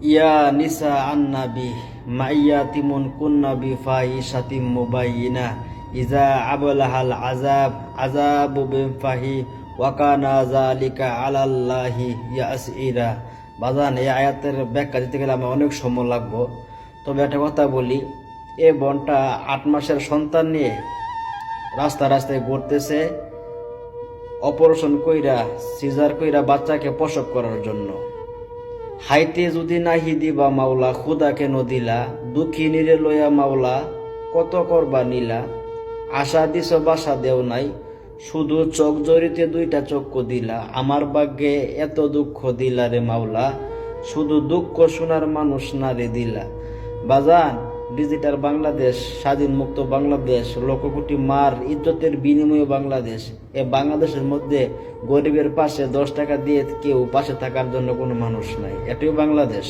ইয়া নিসা আন্নাবি মাইয়াতিমুন কুন্নাবি ফাহিশাতিম মুবাইয়িনা ইজা আবলাহাল আযাবু বিফাহি ওয়া কানা যালিকা আলাল্লাহি ইয়াসিরা। বাজান, এই আয়াতের ব্যাখ্যা দিতে গেলে আমার অনেক সময় লাগবো। তবে একটা কথা বলি, এ বোনটা 8 মাসের সন্তান নিয়ে রাস্তায় রাস্তায় ঘুরতেছে, অপারেশন কইরা সিজার কইরা বাচ্চাকে প্রসব করার জন্য। হাইতে যদি নাহি দিবা মাওলা, খুদা কেন দিলা? দুঃখিনীরে লইয়া মাওলা কত করবা নীলা। আশা দিছ বাসা দেও নাই, শুধু চোখ জড়িতে 2টা চক্ষু দিলা। আমার ভাগ্যে এত দুঃখ দিলা রে মাওলা, শুধু দুঃখ শোনার মানুষ না রে দিলা। বাজান, ডিজিটাল বাংলাদেশ, স্বাধীন মুক্ত বাংলাদেশ, লক্ষ কোটি মার ইজ্জতের বিনিময়ে বাংলাদেশ। এ বাংলাদেশের মধ্যে গরিবের পাশে 10 টাকা দিয়ে কেউ পাশে থাকার জন্য কোনো মানুষ নাই। এটাই বাংলাদেশ।